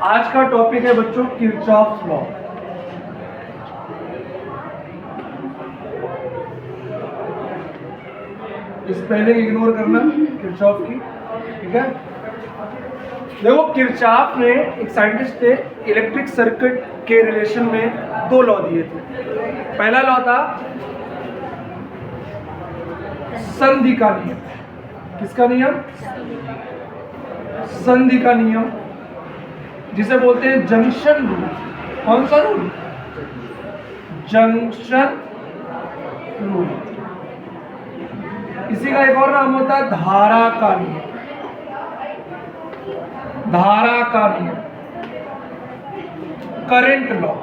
आज का टॉपिक है बच्चों किरचॉफ लॉ। इस पहले इग्नोर करना किरचॉफ की, ठीक है। देखो किरचॉफ ने, एक साइंटिस्ट ने इलेक्ट्रिक सर्किट के रिलेशन में दो लॉ दिए थे। पहला लॉ था संधि का नियम। किसका नियम? संधि का नियम, जिसे बोलते हैं जंक्शन रूल। कौन सा रूल? Junction rule. इसी का एक और नाम होता है धारा का नियम। धारा का नियम, करंट लॉ।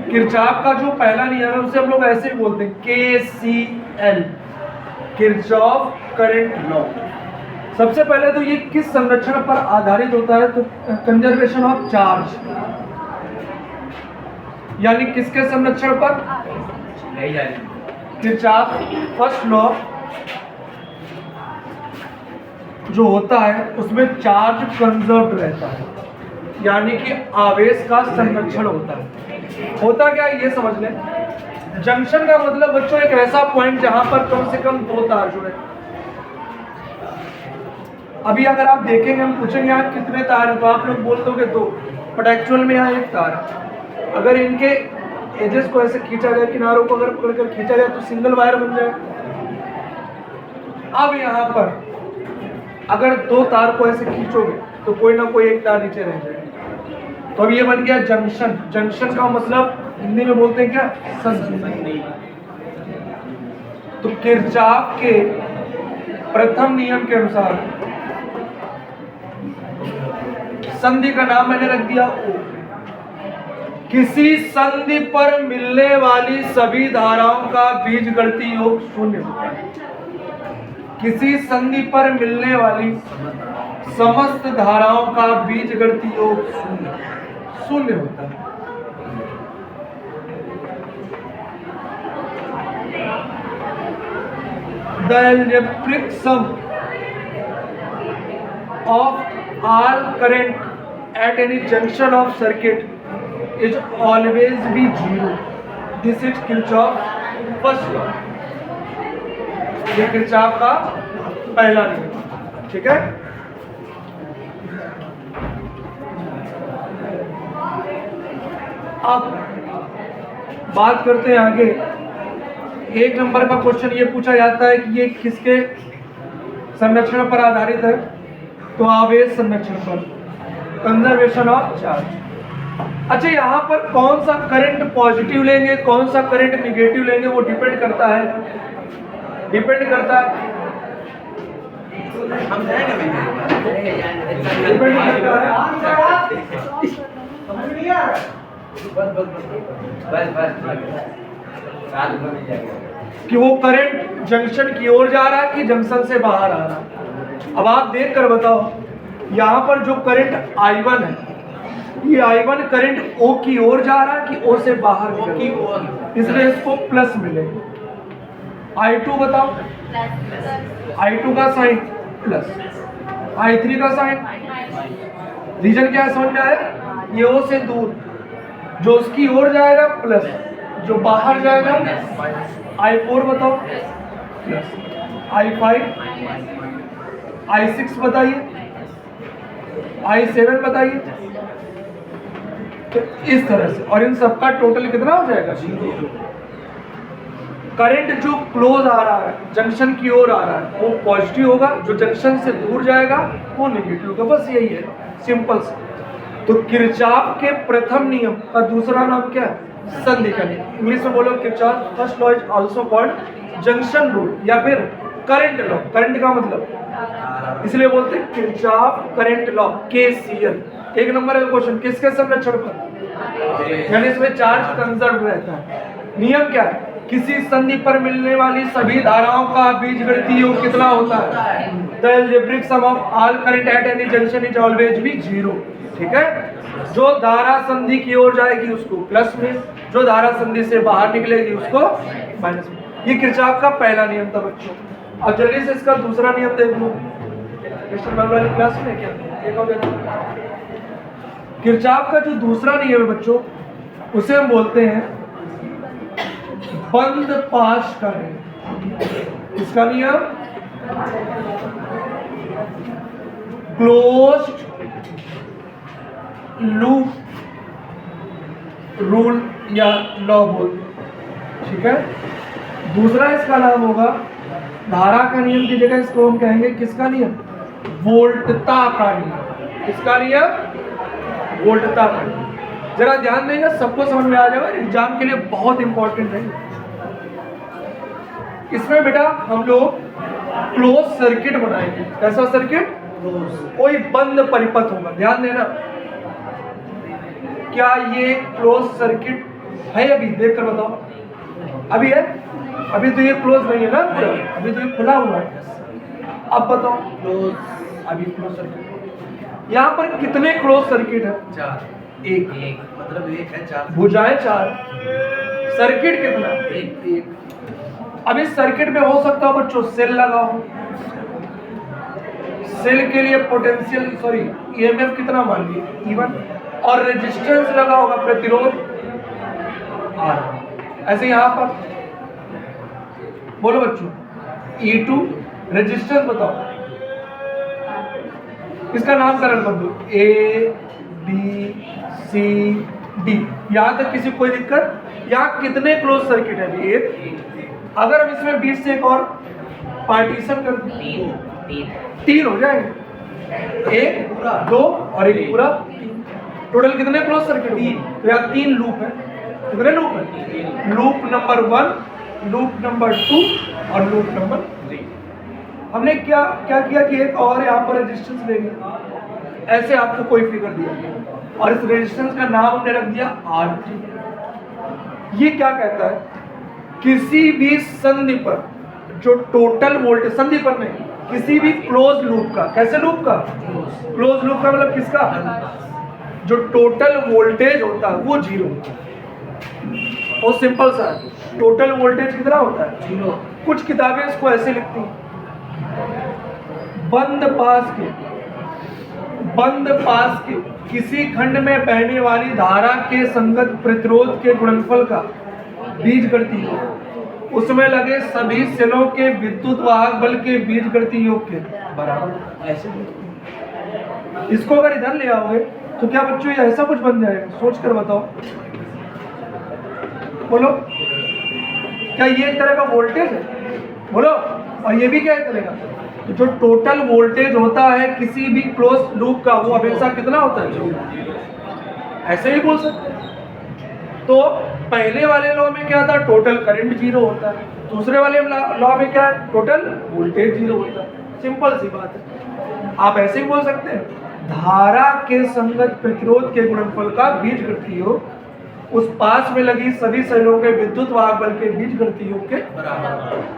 किरचॉफ का जो पहला नियम है उसे हम लोग ऐसे ही बोलते हैं KCL, किरचॉफ करंट लॉ। सबसे पहले तो ये किस संरक्षण पर आधारित होता है? तो कंजर्वेशन ऑफ चार्ज, यानी किसके संरक्षण पर? किरचॉफ फर्स्ट लॉ जो होता है उसमें चार्ज कंजर्व रहता है, यानी कि आवेश का संरक्षण होता है। होता क्या है ये समझ लें। जंक्शन का मतलब बच्चों एक ऐसा पॉइंट जहां पर कम से कम दो तार जुड़े। अभी अगर आप देखेंगे, हम पूछेंगे यहाँ कितने तार हैं, तो आप लोग बोल दोगे दो, बट एक्चुअल में यहाँ एक तार है। अगर इनके एजेस को ऐसे खींचा जाए, किनारों को अगर पकड़कर खींचा जाए तो सिंगल वायर बन जाए। अब यहाँ पर अगर दो तार को ऐसे खींचोगे तो कोई ना कोई एक तार नीचे रह जाएगा। तो अब ये बन गया जंक्शन। जंक्शन का मतलब हिंदी में बोलते हैं क्या? संधि। तो किरचॉफ के प्रथम नियम के अनुसार संधि का नाम मैंने रख दिया O। किसी संधि पर मिलने वाली सभी धाराओं का बीजगणितीय योग शून्य होता है। किसी संधि पर मिलने वाली समस्त धाराओं का बीजगणितीय योग शून्य होता है। The electric sum of all current at any junction of circuit is always be zero. This is Kirchhoff first law. ये किरचॉफ का पहला नियम, ठीक है। अब बात करते हैं आगे। एक नंबर का क्वेश्चन ये पूछा जाता है कि ये किसके संरक्षण पर आधारित है? तो आवेश संरक्षण पर, कंजर्वेशन ऑफ चार्ज। अच्छा, यहाँ पर कौन सा करंट पॉजिटिव लेंगे, कौन सा करंट निगेटिव लेंगे, वो डिपेंड करता है हम कि वो करंट जंक्शन की ओर जा रहा है कि जंक्शन से बाहर आ रहा है। अब आप देख कर बताओ, यहाँ पर जो करंट I1 है, ये I1 करंट O की ओर जा रहा है कि O से बाहर की ओर, इसलिए इसको प्लस मिलेगा। I2 बताओ, I2 का साइन प्लस, I3 का साइन। रीजन क्या है समझ में आया? ये O से दूर, जो उसकी ओर जाएगा प्लस, जो बाहर जाएगा I4 बताओ प्लस, I5, I6 बताइए, I7 बताइए। तो इस तरह से, और इन सबका टोटल कितना हो जाएगा? करंट जो क्लोज आ रहा है, जंक्शन की ओर आ रहा है, वो पॉजिटिव होगा, जो जंक्शन से दूर जाएगा वो नेगेटिव होगा। बस यही है, सिंपल सा। तो किरचॉफ के प्रथम नियम का दूसरा नाम क्या है? संधि का नियम। इंग्लिश में बोलो Kirchhoff first law is also called junction rule या फिर करंट लॉ। करंट का मतलब इसलिए बोलते हैं किरचॉफ करंट लॉ, KCL। एक नंबर का क्वेश्चन, किसके संरक्षण पर? यानी इसमें चार्ज कंजर्व रहता है। नियम क्या है? किसी संधि पर मिलने वाली सभी धाराओं का बीजगणितीय योग कितना होता है? The algebraic sum of all current at any junction is always be zero। ठीक है। जो धारा संधि की ओर जाएगी उसको प्लस में, जो धारा संधि से बाहर निकलेगी उसको माइनस में। ये किरचॉफ का पहला नियम था बच्चों। अब जल्दी से इसका दूसरा नियम देख लो, वाली क्लास में क्या किरचॉफ का जो दूसरा नियम है बच्चों, उसे हम बोलते हैं बंद पाश का नियम। इसका नियम क्लोज्ड लूप रूल या लॉ बोलते हैं, ठीक है। दूसरा इसका नाम होगा धारा का नियम की जगह इसको हम कहेंगे किसका नियम? वोल्टता का नियम। किसका नियम? वोल्टता का नियम। जरा ध्यान देंगे, सबको समझ में आ जाएगा, एग्जाम के लिए बहुत इंपॉर्टेंट है। इसमें बेटा हम लोग क्लोज सर्किट बनाएंगे। कैसा सर्किट? कोई बंद परिपथ होगा, ध्यान देना। क्या ये क्लोज सर्किट है? अभी देख कर बताओ। अभी है? अभी तो ये क्लोज नहीं है ना पूरा, अभी तो ये खुला हुआ है। अब बताओ क्लोज, अभी क्लोज सर्किट। यहाँ पर कितने क्लोज सर्किट है? 4। एक मतलब एक है, 4 भुजाएं 4। सर्किट कितना? एक। अब इस सर्किट में हो सकता है बच्चों सेल लगा हो। सेल के लिए पोटेंशियल ईएमएफ कितना मान लीजिए E1, और रेजिस्टेंस लगा होगा, प्रतिरोध R। ऐसे यहाँ पर बोलो बच्चों E2, रेजिस्टेंस बताओ, इसका नामकरण कर दो A B C D। यहां तक किसी कोई दिक्कत? यहाँ कितने क्लोज सर्किट है? अभी एक। अगर हम इसमें बीच से एक और पार्टीशन कर दें, 3 हो जाएंगे। 1 2 और 1 पूरा, टोटल कितने क्लोज सर्किट? 3। तो यहाँ 3 लूप है। कितने लूप है? लूप नंबर 1, लूप नंबर 2 और लूप नंबर 3। हमने क्या किया कि एक और यहाँ पर रेजिस्टेंस ले लिया, ऐसे आपको कोई फिगर दिया और इस रेजिस्टेंस का नाम हमने रख दिया RT। ये क्या कहता है? किसी भी संधि पर जो टोटल वोल्टेज, संधि पर नहीं, किसी भी क्लोज लूप का, कैसे लूप का? क्लोज लूप का मतलब किसका? जो टोटल वोल्टेज होता है वो 0 होता है। वो सिंपल सा है। टोटल वोल्टेज कितना होता है? 0। कुछ किताबें इसको ऐसे लिखती हैं, बंद पास के किसी खंड में बहने वाली धारा के संगत प्रतिरोध के गुणनफल का बीजगणितीय योग उसमें लगे सभी सेलों के विद्युत वाहक बल के बीजगणितीय योग के बराबर। ऐसे इसको अगर इधर ले आओगे तो क्या बच्चों ये ऐसा कुछ बन जाएगा? सोच कर बताओ, बोलो। क्या ये एक तरह का वोल्टेज है? बोलो। और ये भी क्या एक तरह का? जो टोटल वोल्टेज होता है किसी भी क्लोज लूप का वो हमेशा कितना होता है? ऐसे ही बोल सकते हैं। तो पहले वाले लॉ में क्या था? टोटल करंट 0 होता है। दूसरे वाले लॉ में क्या है? टोटल वोल्टेज 0 होता है। सिंपल सी बात है। आप ऐसे ही बोल सकते हैं, धारा के संगत प्रतिरोध के गुणनफल का बीजगणितीय योग उस पास में लगी सभी सेलों के विद्युत वाहक बल के बीजगणितीय योग के बराबर।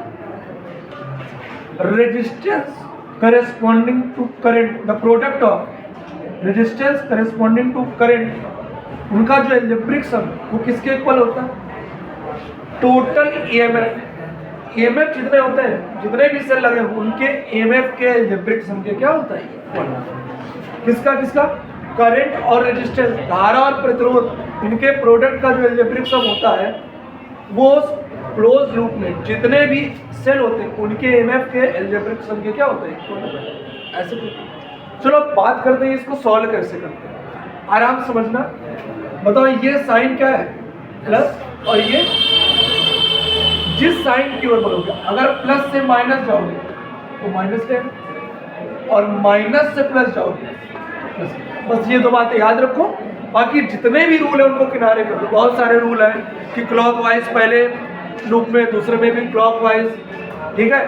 Resistance corresponding to current, the product of resistance corresponding to current, उनका जो इलेक्ट्रिक सम वो किसके इक्वल होता है? Total EMF. ईएमएफ जितने होते हैं, जितने भी सेल लगे उनके ईएमएफ के इलेक्ट्रिक सम के क्या होता है? किसका? करंट और रेजिस्टेंस, धारा और प्रतिरोध, इनके प्रोडक्ट का जो इलेक्ट्रिक सम होता है वो क्लोज लूप में जितने भी सेल होते हैं उनके एमएफ के अलजेब्रिक सम के क्या होते हैं? ऐसे। चलो बात करते हैं इसको सॉल्व कैसे करते हैं, आराम समझना। बताओ ये साइन क्या है? प्लस, और ये जिस साइन की ओर बढ़ोगे, अगर प्लस से माइनस जाओगे तो माइनस लेना, और माइनस से प्लस जाओगे प्लस। बस ये 2 बातें याद रखो। बाकी जितने भी रूल है उनको किनारे कर दो। बहुत सारे रूल है कि क्लॉकवाइज पहले लूप में, दूसरे में भी क्लॉकवाइज, ठीक है।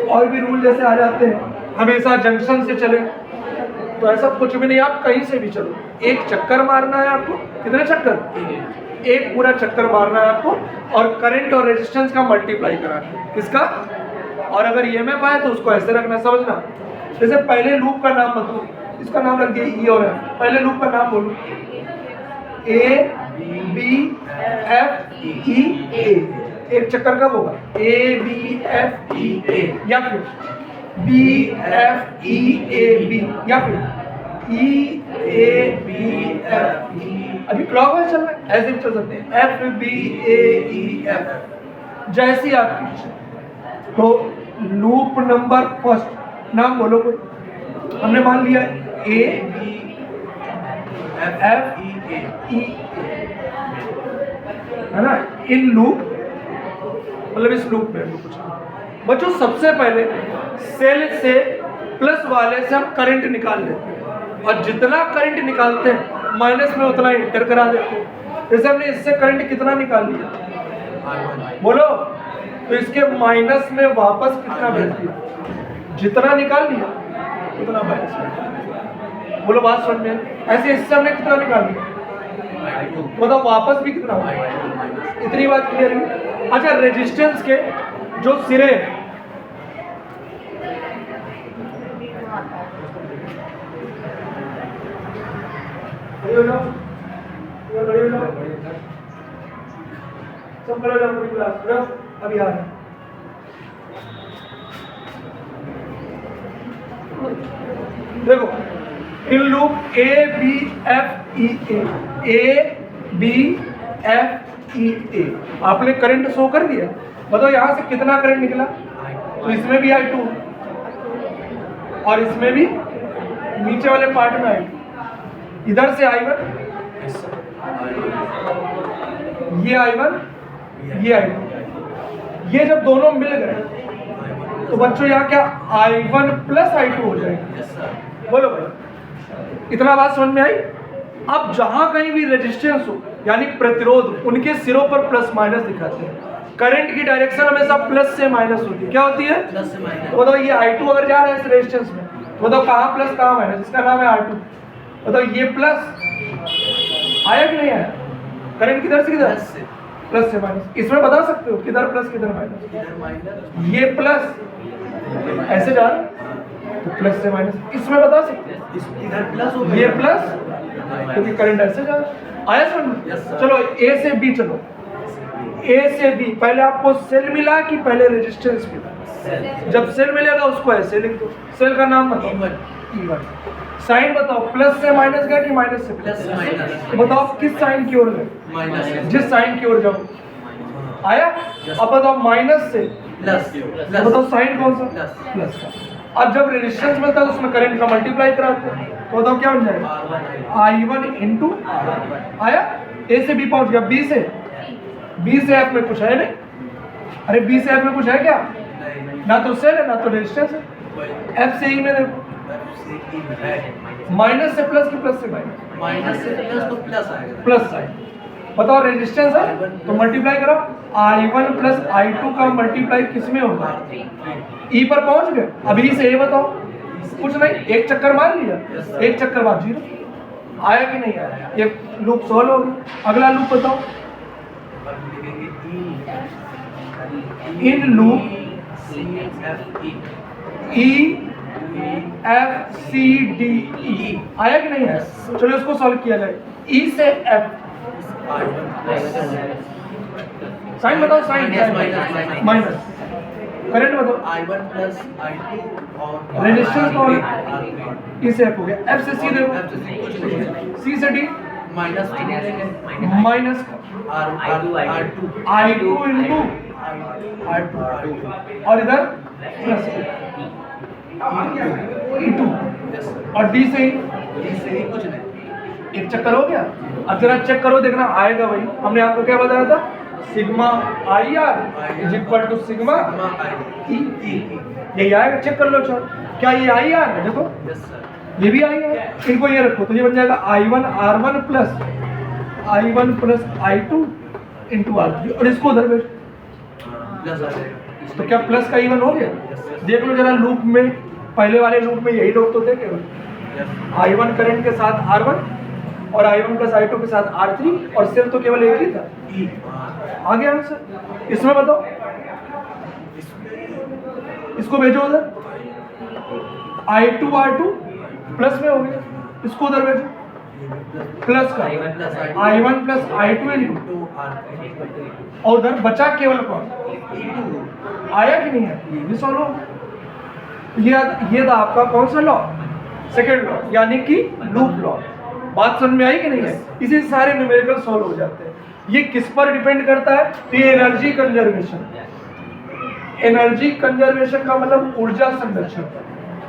और भी रूल जैसे आ जाते हैं, हमेशा जंक्शन से चले, तो ऐसा कुछ भी नहीं, आप कहीं से भी चलो, एक चक्कर मारना है आपको। कितने चक्कर? एक पूरा चक्कर मारना है आपको, और करंट और रेजिस्टेंस का मल्टीप्लाई कराना है। किसका? और अगर ईएमएफ आए तो उसको ऐसे रखना, समझना। जैसे पहले लूप का नाम बताओ, इसका नाम रख दिया ई और एफ। पहले लूप का नाम बोलो, A B F E A, एक चक्कर कब होगा? ए बी एफ ई ए, या फिर B F E A B, या फिर ई ए बी एफ ई। अभी क्लॉकवाइज चल रहा है, ऐसे भी चल सकते हैं, एफ बी ए ई एफ, जैसी आपकी। तो लूप नंबर फर्स्ट नाम बोलो कोई। हमने मान लिया ए बी एफ ई, है ना, इन लूप, मतलब इस लूप में कुछ बच्चों सबसे पहले सेल से प्लस वाले से हम करंट निकाल लेते हैं, और जितना करंट निकालते हैं माइनस में उतना इंटर करा देते हैं। जैसे हमने इससे करंट कितना निकाल लिया बोलो, तो इसके माइनस में वापस कितना भेज दिया, जितना निकाल लिया उतना माइनस में। बोलो बात समझ में? ऐसे इससे हमने कितना निकाल लिया, मतलब वापस भी कितना, इतनी बात क्लियर हुई। अच्छा, रेजिस्टेंस के जो सिरे सब पूरी क्लास अभी आ रहे। देखो in loop A B F E A B F E A, आपने करंट शो कर दिया। बताओ यहां से कितना करंट निकला, तो इसमें भी I2 और इसमें भी नीचे वाले पार्ट में I2, इधर से I1, ये I1 ये I2, ये जब दोनों मिल गए तो बच्चों यहाँ क्या I1 प्लस I2 हो जाएगा। बोलो भाई, इतना बात समझ में आई? अब जहां कहीं भी रेजिस्टेंस हो यानी प्रतिरोध, उनके सिरों पर प्लस माइनस दिखाते हैं। करंट की डायरेक्शन हमेशा प्लस से माइनस होती है। क्या होती है? प्लस से माइनस। बताओ ये I2 अगर जा रहा है इस रेजिस्टेंस में, बताओ कहाँ प्लस कहाँ माइनस, इसका नाम है R2। बताओ ये प्लस आया कि नहीं आया? करंट किधर से किधर? प्लस से माइनस। इसमें बता सकते हो किधर प्लस किधर माइनस? ये प्लस ऐसे जा रहा है तो प्लस से माइनस, इसमें बता सकते हैं इधर प्लस हो, ये प्लस क्योंकि करंट ऐसे जा रहा है। आया समझ? चलो ए से बी, चलो ए से बी। पहले आपको सेल मिला कि पहले रेजिस्टेंस मिला? जब सेल मिलेगा उसको ऐसे लिख दो, सेल का नाम बताओ E1। साइन बताओ, प्लस से माइनस गया कि माइनस से प्लस? तो बताओ किस साइन की ओर गए? माइनस। जिस साइन की ओर जाओ आया। अब बताओ माइनस से प्लस, तो बताओ साइन कौन सा? प्लस का। अब जब रेजिस्टेंस मिलता है उसमें करंट का मल्टीप्लाई कराते हैं, तो बताओ क्या बन जाएगा? I1 इंटू आया। ए से बी पहुंच गया, बी से एफ में कुछ है नहीं। अरे बी से एफ में कुछ है क्या? ना तो सेल है ना तो रेजिस्टेंस है। एफ से ई में देखो, माइनस से प्लस की प्लस से माइनस, माइनस से प्लस तो प्लस आएगा, प्लस साइन। बताओ रेजिस्टेंस है तो मल्टीप्लाई करो, I1 प्लस I2 का मल्टीप्लाई किस में होगा? ई पर पहुंच गए। अभी से ये बताओ, कुछ नहीं, एक चक्कर मार लिया, एक चक्कर बाद 0। आया कि नहीं आया? ये लूप सॉल्व हो गया। अगला लूप बताओ, in loop E F C D E आया कि नहीं आया? चलो इसको सॉल्व किया जाए। E से F, साइन बताओ, साइन माइनस, करंट बताओ I1 प्लस I2 और रेजिस्टेंस कौन है? E से F हो गया। F से C देखो, C से D minus minus I2 into R2 और इधर प्लस E2 और D से कुछ नहीं, एक चक्कर हो गया। अब जरा चेक करो, देखना आएगा भाई। हमने आपको क्या बताया था? Sigma I R is equal to sigma E, यही आएगा। चेक कर लो चार, क्या ये आई आर है? देखो ये भी आई है। इनको ये रखो तो ये बन जाएगा I1 R1 plus I1 plus I2 into R3 और इसको उधर भेज, तो क्या प्लस का E1 हो गया? देख लो जरा लूप में, पहले वाले लूप में यही लोग तो थे केवल, I1 करंट के साथ R1 और I1 प्लस I2 के साथ R3 और सेल तो केवल एक ही था E। आ गया आंसर। इसमें बताओ, इसको भेजो उधर, I2 R2 प्लस में हो गया, इसको उधर भेजो, प्लस का I1 प्लस I2 इंटू और उधर बचा केवल कौन आया कि नहीं है, ये भी सॉल्व हो। ये था आपका कौन सा लॉ, सेकेंड लॉ, यानी कि लूप लॉ। बात समझ में आई कि नहीं है? इसी से सारे न्यूमेरिकल सॉल्व हो जाते हैं। ये किस पर डिपेंड करता है? तो ये एनर्जी कंजर्वेशन। एनर्जी कंजर्वेशन का मतलब ऊर्जा संरक्षण पर।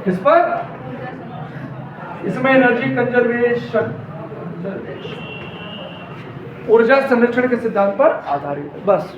किस पर? इसमें एनर्जी कंजर्वेशन ऊर्जा संरक्षण के सिद्धांत पर आधारित है। बस